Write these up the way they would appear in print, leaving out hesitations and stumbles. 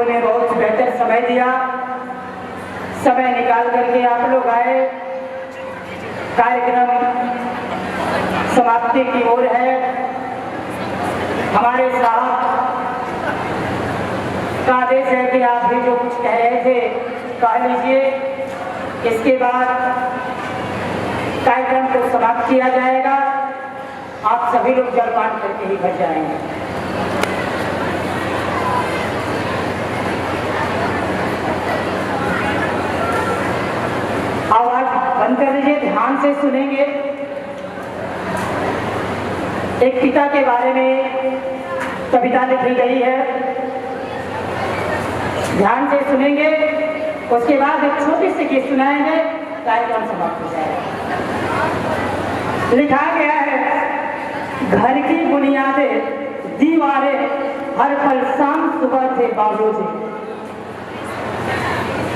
लोगों ने बहुत बेहतर समय दिया, समय निकाल करके आप लोग आए। कार्यक्रम समाप्ति की ओर है। हमारे साहब का आदेश है कि आप भी जो कुछ कह रहे थे कह लीजिए। इसके बाद कार्यक्रम को समाप्त किया जाएगा। आप सभी लोग जलपान करके ही घर जाएंगे। आवाज बंद कर लीजिए, ध्यान से सुनेंगे। एक पिता के बारे में कविता लिखी गई है, ध्यान से सुनेंगे। उसके बाद एक छोटी सी गीत सुनाएंगे, कार्यक्रम समाप्त हो जाएगा। लिखा गया है, घर की बुनियादें दीवारें हर पल शाम सुबह थे बाबूजी।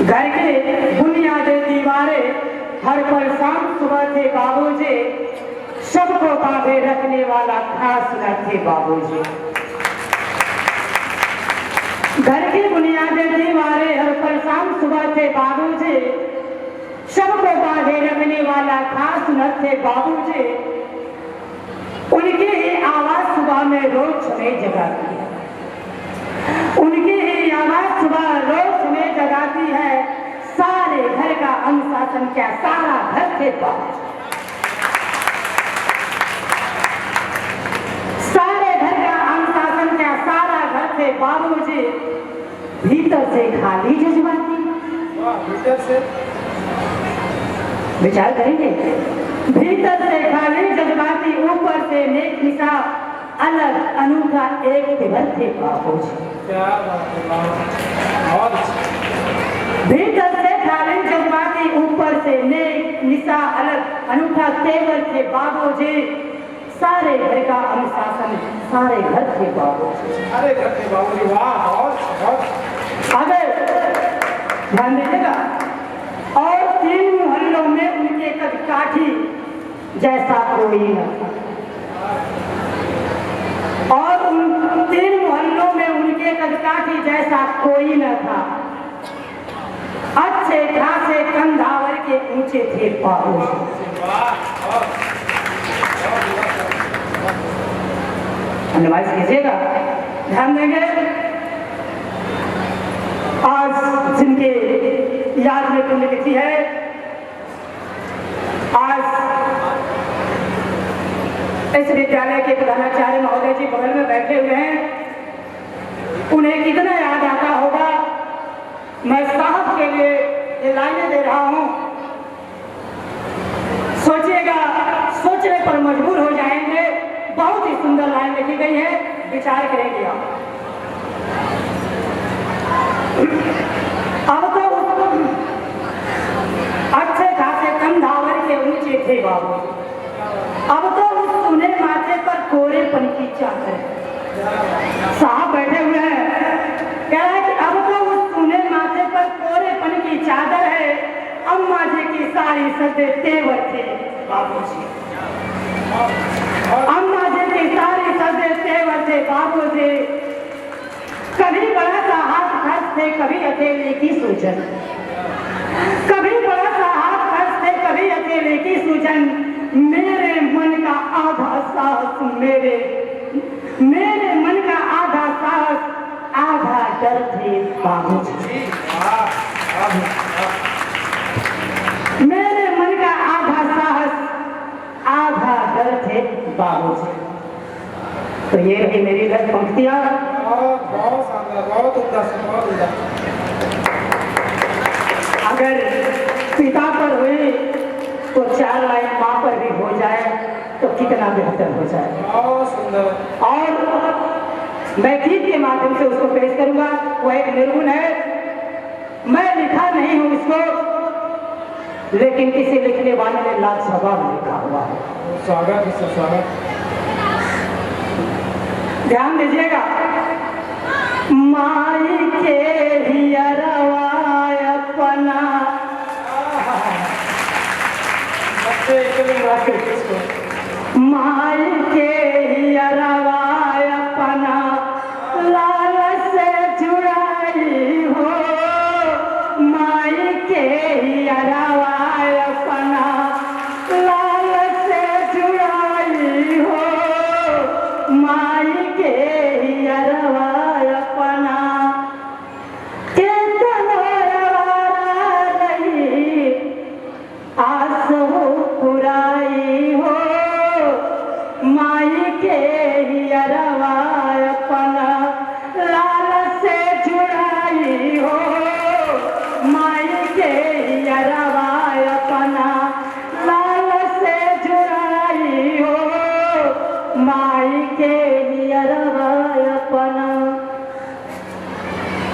घर के बुनियादें दीवारें हर पल शाम सुबह थे बाबूजी। सबको बांधे रखने वाला खास न थे बाबूजी। घर की बुनियादें दीवारें हर पल शाम सुबह थे बाबूजी। सबको बांधे रखने वाला खास न थे बाबूजी। उनकी ही आवाज सुबह में रोज हमें जगाती है। उनकी ही आवाज सुबह रोज हमें जगाती है। सारे घर का अनुशासन क्या सारा घर थे बाबूजी। सारे घर का अनुशासन क्या सारा घर थे बाबूजी। भीतर से खाली जज्बाती, भीतर से विचार करेंगे। भीतर से खाली जज्बाती, ऊपर से नेक निसाब, अलग अनूठा एक तेवर थे बाबूजी। भीतर से खाली जज्बाती, ऊपर से नेक निसाब, अलग अनूठा तेवर थे बाबूजी। सारे घर का अनुशासन सारे घर थे बाबूजी। सारे घर थे बाबूजी। वाह, बहुत आगे ध्यान दीजिएगा। और 3 मोहल्लों में उनके कद काठी जैसा कोई न था। और उन 3 मोहल्लों में उनके कद काठी जैसा कोई न था। अच्छे खासे कंधावर के ऊंचे थे बाबूजी। धन्यवाद कीजिएगा, ध्यान देंगे। आज जिनके याद में पुण्यतिथि है, आज इस विद्यालय के प्रधानाचार्य महोदय जी बगल में बैठे हुए हैं। उन्हें कितना याद आता होगा। मैं साहब के लिए ये लाइनें दे रहा हूं, सोचिएगा, सोचने पर मजबूर हो जाएंगे। बहुत ही सुंदर लाइन लिखी गई है, विचार करेंगे आप। अब तो अच्छे खासे कंधावर के ऊंचे थे बाबू। अब तो उस सुने माथे पर कोरेपन की चादर है। साहब बैठे हुए हैं, कह रहा है कि अब तो उस सुने माथे पर कोरेपन की चादर है। अम्मा जी की सारी सदे तेवर थे बाबूजी। अम्मा जी की सारी सदे तेवर थे बाबूजी। कभी बड़ा सा हाथ खर्च थे, कभी अकेले की सूजन। कभी बड़ा सा हाथ खर्च थे, कभी अकेले की सूजन। मेरे मन का आधा साहस, मेरे मन का आधा साहस, आधा डर थे बाबूजी। मेरे मन का आधा साहस, आधा डर थे बाबूजी। तो ये रही मेरी दस पंक्तियां। बहुत शानदार, बहुत उम्दा, बहुत उम्दा। अगर पिता पर हुई तो 4 लाइन माँ पर भी हो जाए तो कितना बेहतर हो जाए। बहुत सुंदर। और मैं गीत के माध्यम से उसको पेश करूंगा। वो एक निर्गुण है, मैं लिखा नहीं हूं इसको, लेकिन किसी लिखने वाले ने लाजवाब लिखा हुआ है। स्वागत है, स्वागत। ध्यान दीजिएगा। माई के हियरवा अपना, माई के हियरवा अपना लाल से जुड़ाई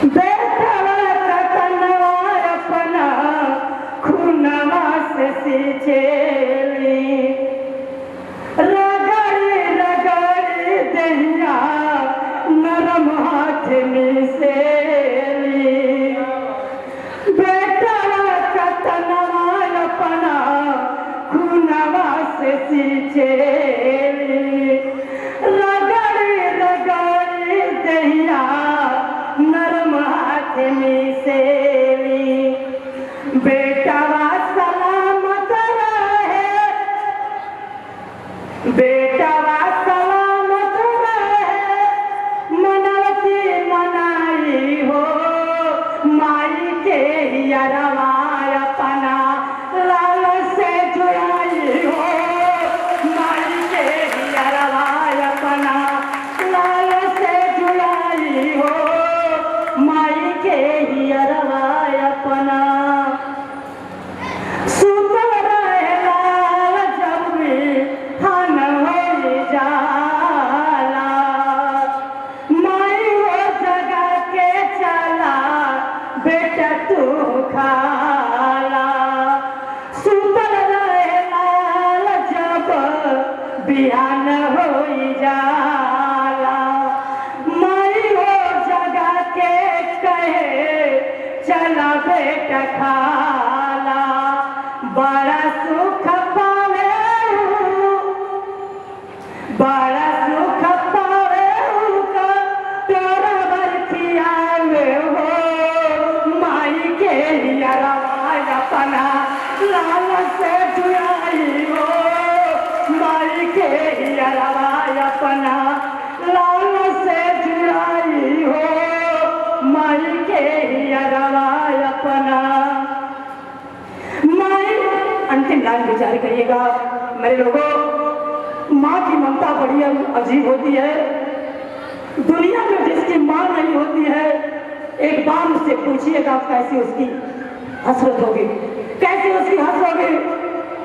बेटवा कतनवा अपना खूनवा से सींचेली, रगड़ी रगड़ी दहिया नरम हाथ मिसेली। बेटवा कतनवा अपना खूनवा से सींचेली, रगड़ी रगड़ी दहिया नरम हाथ मिसेली। बेटवा सलामत रहे, बेटवा सलामत रहे, मनवती मनाई हो, माई के यरवा अपना लाल से जुड़ाई हो, माई के यरवा अपना लाल से जुड़ाई हो, माई के यरवा अपना। सुतल रहे लाल जब भी हन हो जाला, माई हो जगा के चला बेटा तू खाला। सुतल रहे लाल जब बिहान हो जाला, माई हो जगा के कहे चला बेटा खाला। बड़ा सुख पावे बड़ा सुख पावे का तोरा बरखियावे हो, माई के यरवा अपना लाल से जुड़ाई हो, माई के यरवा अपना लाल से जुड़ाई हो, माई के यरवा अपना। माई अंतिम लाइन विचार करिएगा मेरे लोगों। माँ की ममता बड़ी अजीब होती है। दुनिया में जिसकी माँ नहीं होती है, एक बार उससे पूछिएगा कैसी उसकी हसरत होगी, कैसी उसकी हंस होगी,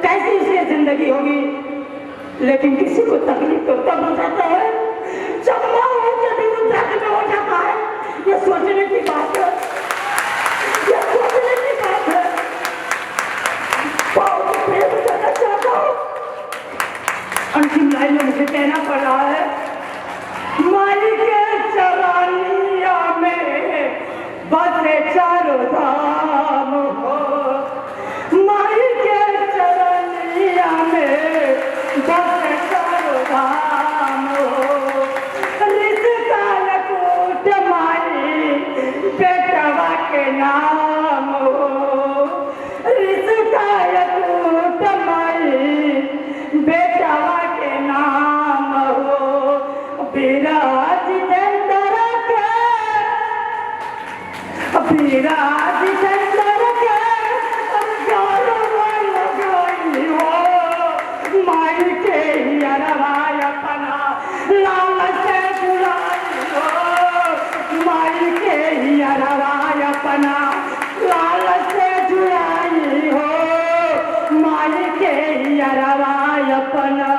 कैसी उसकी जिंदगी होगी। लेकिन किसी को तकलीफ तो तब हो जाता है जब माँ होकर भी वो दर्द में हो जाता है। ये सोचने की बात है, ये सोचने की बात है। बहुत प्रेम करना चाहता हूँ। अंतिम लाइन में मुझे कहना पड़ रहा है, माई के चरनिया में बसे चारों धाम हो, माई के चरनिया में बसे चारों धाम हो। रिश्ता कूट माई बेटवा के नाम हो, रिश्ता कूट माई बेटवा के नाम हो। विराज चंद्र के, विराज चंद्र के गौरव लगाई हो, माई के यरवा अपना लाल से जुड़ाई हो, माई के यरवा अपना लाल से जुड़ाई हो, माई के यरवा अपना।